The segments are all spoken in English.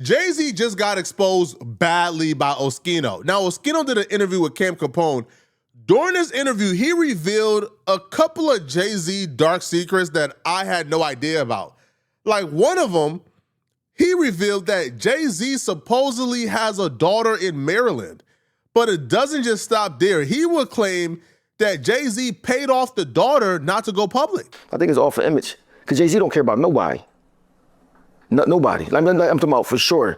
Jay-Z just got exposed badly by Oschino. Now, Oschino did an interview with Cam Capone. During this interview, he revealed a couple of Jay-Z dark secrets that I had no idea about. Like one of them, he revealed that Jay-Z supposedly has a daughter in Maryland. But it doesn't just stop there. He would claim that Jay-Z paid off the daughter not to go public. I think it's all for image. Because Jay-Z don't care about nobody. Nobody. I'm talking about for sure.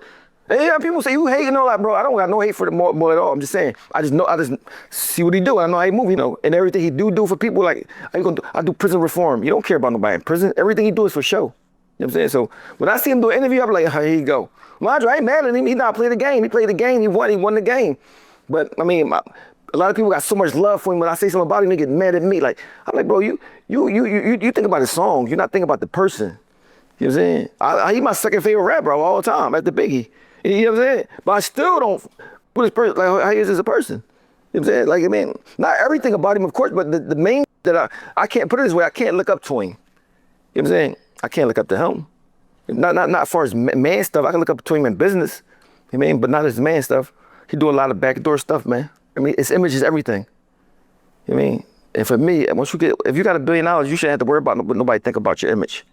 And yeah, people say, you hating all that, bro. I don't got no hate for the boy at all. I'm just saying. I just see what he do. I know how he move, and everything he do for people, like, I do prison reform. You don't care about nobody in prison. Everything he do is for show. You know what I'm saying? So when I see him do an interview, I'm like, oh, here you go. Mind you, I ain't mad at him. He not playing the game. He played the game. He won the game. But, I mean, a lot of people got so much love for him. When I say something about him, they get mad at me. Like, I'm like, bro, you think about the song. You're not thinking about the person. You know what I'm saying? He my second favorite rapper of all time after Biggie. You know what I'm saying? But I still don't put his person, like, how he is as a person. You know what I'm saying? Like, I mean, not everything about him, of course, but the main that I can't put it this way, I can't look up to him. You know what I'm saying? I can't look up to him. Not as far as man stuff. I can look up to him in business. You know what I mean? But not his man stuff. He do a lot of backdoor stuff, man. I mean, his image is everything. You know what I mean? And for me, if you got $1 billion, you shouldn't have to worry about what nobody think about your image.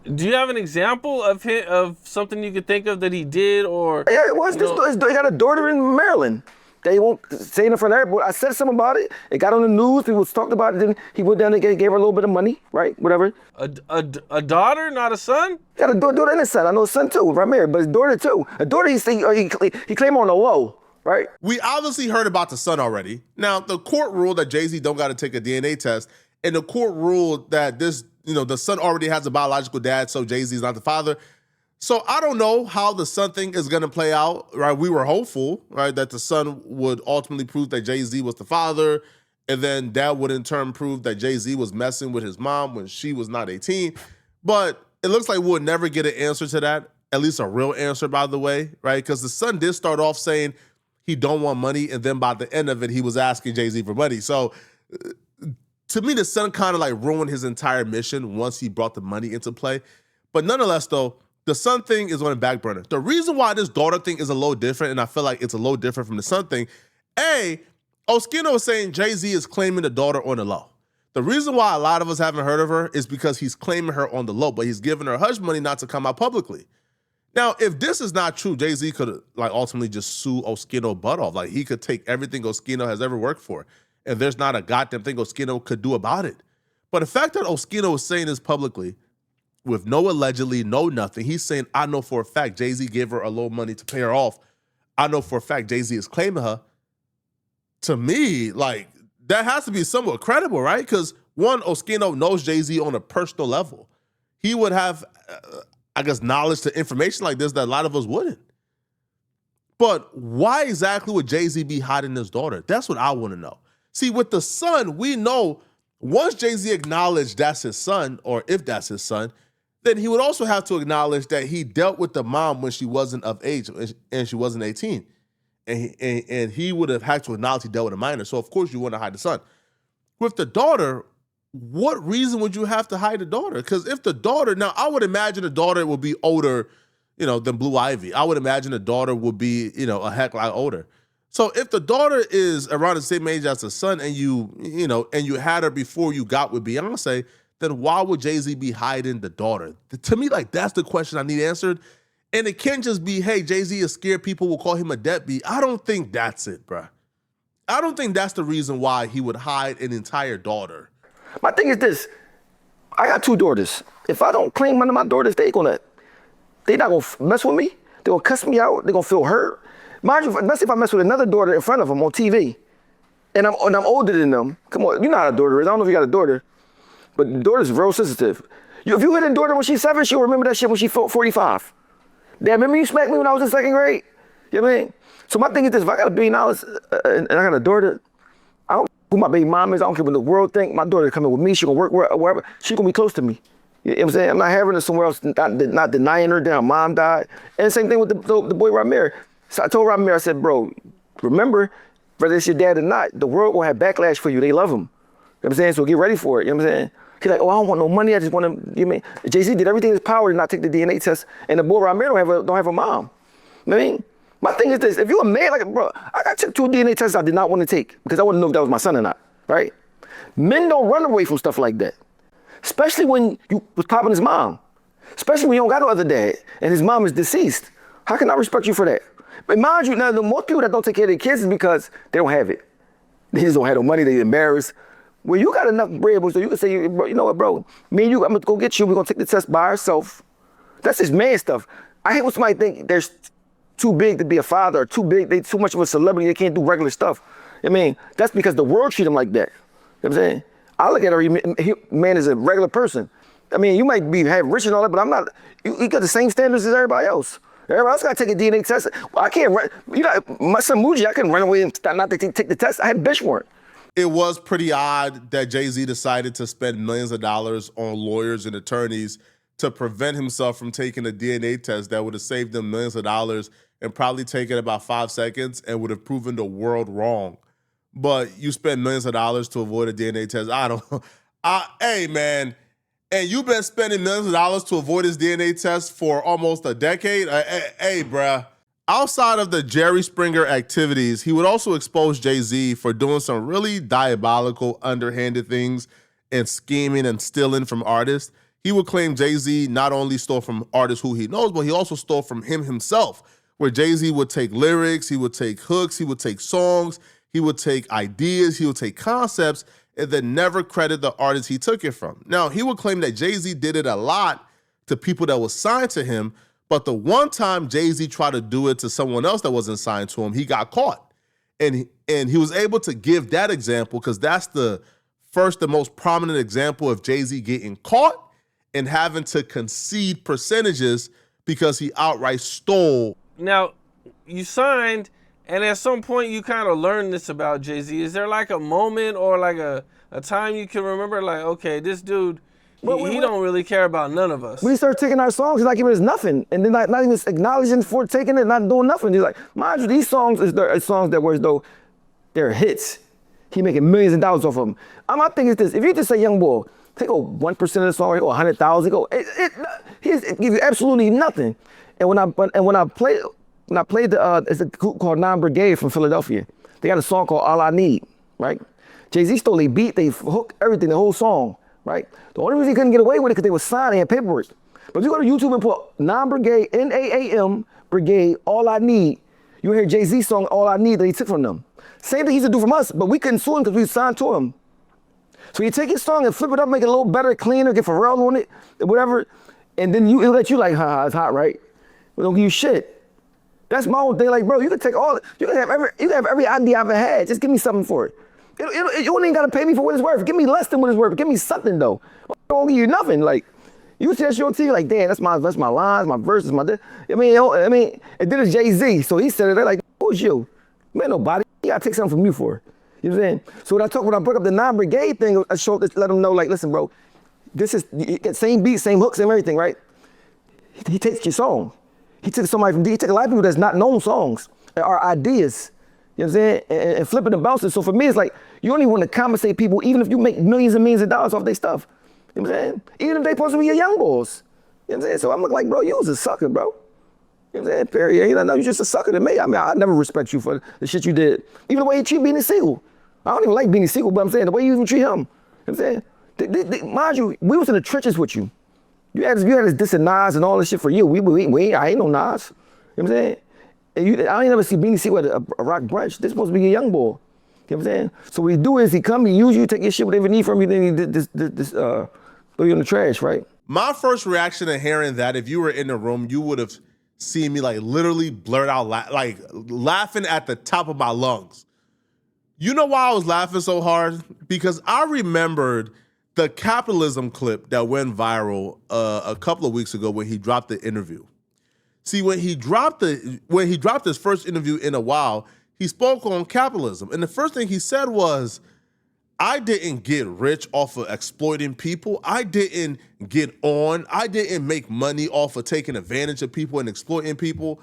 Do you have an example of something you could think of that he did, or? Yeah, it was. He got a daughter in Maryland. They won't say it in front of everybody. I said something about it. It got on the news. People talked about it. Then he went down and gave her a little bit of money, right? Whatever. A daughter, not a son? Got a daughter and a son. I know a son too, right married, but his daughter too. A daughter he claimed on the low, right? We obviously heard about the son already. Now, the court ruled that Jay-Z don't got to take a DNA test, and the court ruled that this, the son already has a biological dad, so Jay-Z is not the father. So I don't know how the son thing is going to play out, right? We were hopeful, right, that the son would ultimately prove that Jay-Z was the father, and then that would in turn prove that Jay-Z was messing with his mom when she was not 18. But it looks like we'll never get an answer to that, at least a real answer, by the way, right? Because the son did start off saying he don't want money, and then by the end of it, he was asking Jay-Z for money. So to me, the son kind of like ruined his entire mission once he brought the money into play. But nonetheless, though, the son thing is on the back burner. The reason why this daughter thing is a little different, and I feel like it's a little different from the son thing, Oskino is saying Jay-Z is claiming the daughter on the low. The reason why a lot of us haven't heard of her is because he's claiming her on the low, but he's giving her hush money not to come out publicly. Now, if this is not true, Jay-Z could like ultimately just sue Oskino butt off. Like he could take everything Oskino has ever worked for, and there's not a goddamn thing Oskino could do about it. But the fact that Oskino is saying this publicly, with no allegedly, no nothing, he's saying, I know for a fact Jay-Z gave her a little money to pay her off. I know for a fact Jay-Z is claiming her. To me, like, that has to be somewhat credible, right? Because one, Oskino knows Jay-Z on a personal level. He would have, I guess, knowledge to information like this that a lot of us wouldn't. But why exactly would Jay-Z be hiding his daughter? That's what I want to know. See, with the son, we know once Jay-Z acknowledged that's his son, or if that's his son, then he would also have to acknowledge that he dealt with the mom when she wasn't of age and she wasn't 18. And he would have had to acknowledge he dealt with a minor. So, of course, you want to hide the son. With the daughter, what reason would you have to hide the daughter? Because if the daughter, now I would imagine the daughter would be older, than Blue Ivy. I would imagine the daughter would be, a heck lot older. So if the daughter is around the same age as the son and you had her before you got with Beyonce, then why would Jay-Z be hiding the daughter? To me, like, that's the question I need answered. And it can't just be, hey, Jay-Z is scared people will call him a deadbeat. I don't think that's it, bruh. I don't think that's the reason why he would hide an entire daughter. My thing is this. I got 2 daughters. If I don't claim one of my daughters, they not gonna mess with me. They gonna cuss me out. They gonna feel hurt. Mind you, especially if I mess with another daughter in front of them on TV, and I'm older than them. Come on, you know how a daughter is. I don't know if you got a daughter. But the daughter's real sensitive. If you hit a daughter when she's 7, she'll remember that shit when she's 45. Dad, remember you smacked me when I was in 2nd grade? You know what I mean? So my thing is this, if I got $1 billion and I got a daughter, I don't care who my baby mom is, I don't care what the world think. My daughter coming with me, she gonna work wherever, she gonna be close to me. You know what I'm saying? I'm not having her somewhere else, not denying her that her mom died. And the same thing with the boy Ramir. So I told Ramir, I said, bro, remember, whether it's your dad or not, the world will have backlash for you. They love him. You know what I'm saying? So get ready for it. You know what I'm saying? He's like, oh, I don't want no money. I just want to. You mean Jay-Z did everything in his power to not take the DNA test, and the boy Romero don't have a mom. You know what I mean, my thing is this: if you're a man, like bro, I got took 2 DNA tests I did not want to take because I wouldn't know if that was my son or not. Right? Men don't run away from stuff like that, especially when you was popping his mom, especially when you don't got no other dad and his mom is deceased. How can I respect you for that? But mind you, now the most people that don't take care of their kids is because they don't have it. They just don't have no money. They embarrassed. Well, you got enough bread, so you can say, bro, you know what, bro? Me and you, I'm gonna go get you. We're gonna take the test by ourselves. That's just man stuff. I hate when somebody think they're too big to be a father, or too big, they too much of a celebrity, they can't do regular stuff. I mean, that's because the world treat them like that. You know what I'm saying? I look at every man as a regular person. I mean, you might have rich and all that, but I'm not. You got the same standards as everybody else. Everybody else got to take a DNA test. Well, I can't run. You know, my son Muji, I couldn't run away and not to take the test. I had a bench warrant. It was pretty odd that Jay-Z decided to spend millions of dollars on lawyers and attorneys to prevent himself from taking a DNA test that would have saved him millions of dollars and probably taken about 5 seconds and would have proven the world wrong. But you spend millions of dollars to avoid a DNA test. Hey, man. And you've been spending millions of dollars to avoid his DNA test for almost a decade? Hey, bruh. Outside of the Jerry Springer activities, he would also expose Jay-Z for doing some really diabolical, underhanded things and scheming and stealing from artists. He would claim Jay-Z not only stole from artists who he knows, but he also stole from him himself, where Jay-Z would take lyrics, he would take hooks, he would take songs, he would take ideas, he would take concepts, and then never credit the artist he took it from. Now, he would claim that Jay-Z did it a lot to people that was signed to him, but the one time Jay-Z tried to do it to someone else that wasn't signed to him, he got caught. And he was able to give that example because that's the most prominent example of Jay-Z getting caught and having to concede percentages because he outright stole. Now, you signed, and at some point you kind of learned this about Jay-Z. Is there like a moment or like a time you can remember, like, okay, this dude, he don't really care about none of us? When he started taking our songs, he's not giving us nothing. And then not even acknowledging for taking it, not doing nothing. He's like, mind you, these songs are songs that were as though they're hits. He making millions of dollars off of them. My thing is this, if you just say young boy, take 1% of the song, 100,000, he give you absolutely nothing. And when I played it's a group called Non-Brigade from Philadelphia. They got a song called All I Need, right? Jay-Z stole a beat, they hook everything, the whole song, right? The only reason he couldn't get away with it because they were signed, they had paperwork. But if you go to YouTube and put Non-Brigade, N-A-A-M, Brigade, All I Need, you hear Jay-Z song All I Need that he took from them. Same thing he used to do from us, but we couldn't sue him because we signed to him. So you take his song and flip it up, make it a little better, cleaner, get Pharrell on it, whatever, and then he'll let you like, haha, it's hot, right? We don't give you shit. That's my whole thing. Like, bro, you can take you can have every idea I've ever had. Just give me something for it. You don't even gotta pay me for what it's worth. Give me less than what it's worth. Give me something though. I don't give you nothing. Like, you see that shit on TV, like, damn, that's my lines, my verses, my. I mean, and then it's Jay-Z. So he said it. They're like, who's you? Man, nobody. You gotta take something from you for it. You know what I'm saying? So when I broke up the Non-Brigade thing, I let them know, like, listen, bro, this is same beat, same hooks, same everything, right? He takes your song. He took somebody from D. He took a lot of people that's not known songs or ideas. You know what I'm saying? And flipping and bouncing. So for me, it's like, you only want to compensate people even if you make millions and millions of dollars off their stuff. You know what I'm saying? Even if they supposed to be your young boys. You know what I'm saying? So I'm like, bro, you was a sucker, bro. You know what I'm saying? Perry, you know, you're just a sucker to me. I mean, I never respect you for the shit you did. Even the way you treat Beanie Siegel. I don't even like Beanie Siegel, but I'm saying the way you even treat him. You know what I'm saying? Mind you, we was in the trenches with you. You had this diss and Nas and all this shit for you. I ain't no Nas. You know what I'm saying? And I ain't never see Beanie Siegel at a rock brunch. This supposed to be a young boy. You know what I'm saying? So what he do is he come, he use you, take your shit, whatever you need from you, then he did throw you in the trash, right? My first reaction to hearing that, if you were in the room, you would have seen me like literally blurt out, like laughing at the top of my lungs. You know why I was laughing so hard? Because I remembered the capitalism clip that went viral a couple of weeks ago when he dropped the interview. See, when he dropped his first interview in a while, he spoke on capitalism. And the first thing he said was, I didn't get rich off of exploiting people. I didn't make money off of taking advantage of people and exploiting people.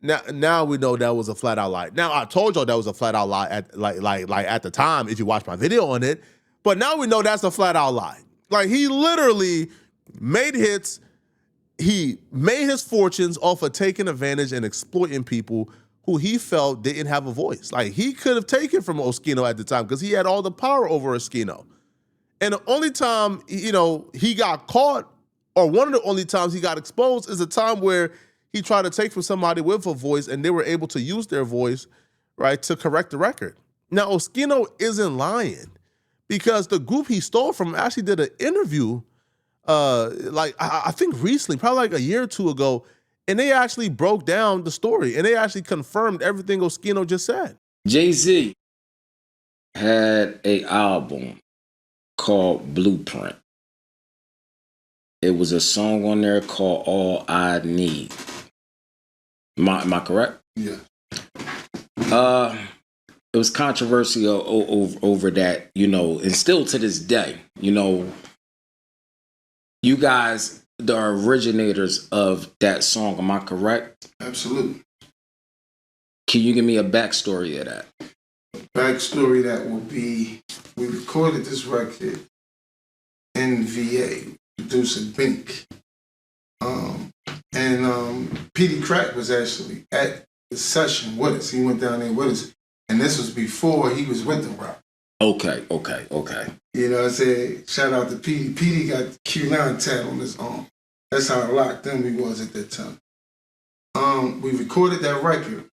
Now we know that was a flat out lie. Now I told y'all that was a flat out lie at the time if you watch my video on it. But now we know that's a flat out lie. Like, he literally made hits. He made his fortunes off of taking advantage and exploiting people who he felt didn't have a voice. Like, he could have taken from Oskino at the time because he had all the power over Oskino. And the only time, he got caught, or one of the only times he got exposed, is a time where he tried to take from somebody with a voice and they were able to use their voice, right, to correct the record. Now, Oschino isn't lying because the group he stole from actually did an interview, I think recently, probably like a year or two ago, and they actually broke down the story and they actually confirmed everything Oschino just said. Jay-Z had an album called Blueprint. It was a song on there called All I Need. Am I correct? Yeah. It was controversial over that, and still to this day, you guys, the originators of that song, am I correct? Absolutely. Can you give me a backstory of that? Backstory that will be, we recorded this record in VA, producer Bink. And Petey Crack was actually at the session with us. He went down there with us. And this was before he was with the Rock. Okay. You know what I'm saying? Shout out to Petey. Petey got the Q9 tat on his arm. That's how locked in we was at that time. We recorded that record,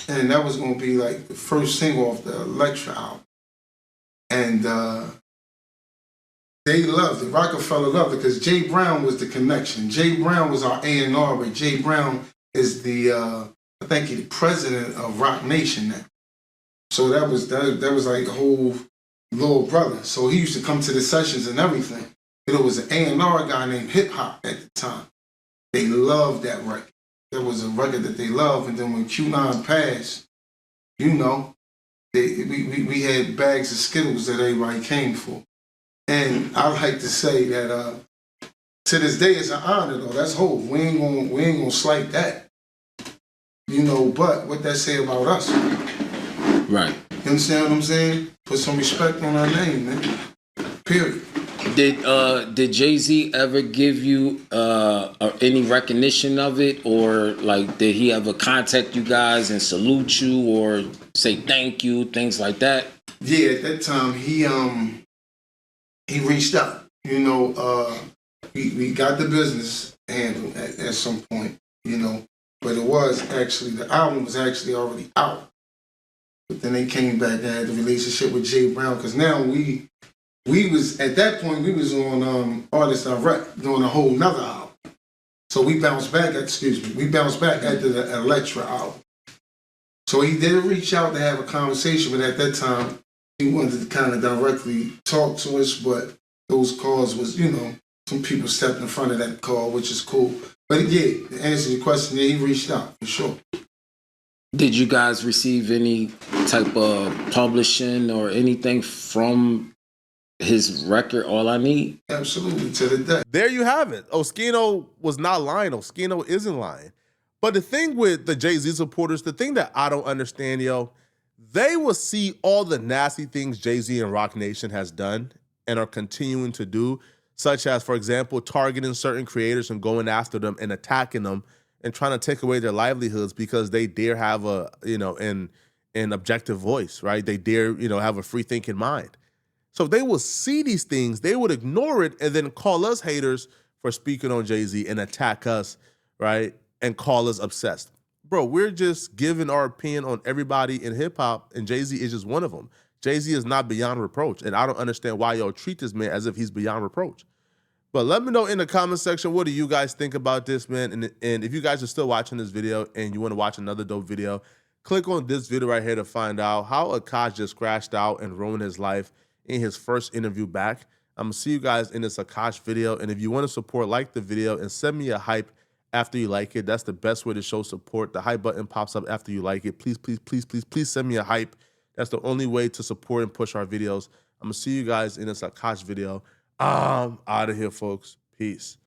and that was going to be like the first single off the Elektra album. And they loved it. Rockefeller loved it because Jay Brown was the connection. Jay Brown was our A&R, but Jay Brown is the, I think he's the president of Rock Nation now. So that was like a whole little brother. So he used to come to the sessions and everything. There was an A&R guy named Hip Hop at the time. They loved that record. That was a record that they loved. And then when Q9 passed, we had bags of Skittles that everybody came for. And I like to say that to this day it's an honor though. That's hope. We ain't gonna slight that. But what that say about us? Right. You understand what I'm saying? Put some respect on our name, man. Period. Did Jay-Z ever give you any recognition of it, or like did he ever contact you guys and salute you or say thank you, things like that? Yeah, at that time he reached out. We got the business handled at some point, but it was actually, the album was actually already out. But then they came back and had the relationship with Jay Brown, because now we was, at that point, we was on Artist Direct doing a whole nother album. So we bounced back after the Elektra album. So he did reach out to have a conversation, but at that time, he wanted to kind of directly talk to us, but those calls was, some people stepped in front of that call, which is cool. But yeah, to answer your question, yeah, he reached out, for sure. Did you guys receive any type of publishing or anything from his record, All I Need? Absolutely, to the day. There you have it. Oschino was not lying. Oschino isn't lying. But the thing with the Jay-Z supporters, the thing that I don't understand, they will see all the nasty things Jay-Z and Rock Nation has done and are continuing to do, such as, for example, targeting certain creators and going after them and attacking them and trying to take away their livelihoods because they dare have an objective voice, right? They dare, have a free-thinking mind. So they will see these things, they would ignore it, and then call us haters for speaking on Jay-Z and attack us, right? And call us obsessed. Bro, we're just giving our opinion on everybody in hip-hop, and Jay-Z is just one of them. Jay-Z is not beyond reproach, and I don't understand why y'all treat this man as if he's beyond reproach. But let me know in the comment section, what do you guys think about this, man? And if you guys are still watching this video and you want to watch another dope video, click on this video right here to find out how Akash just crashed out and ruined his life in his first interview back. I'm going to see you guys in this Akash video. And if you want to support, like the video and send me a hype after you like it. That's the best way to show support. The hype button pops up after you like it. Please, please, please, please, please send me a hype. That's the only way to support and push our videos. I'm going to see you guys in this Akash video. I'm out of here, folks. Peace.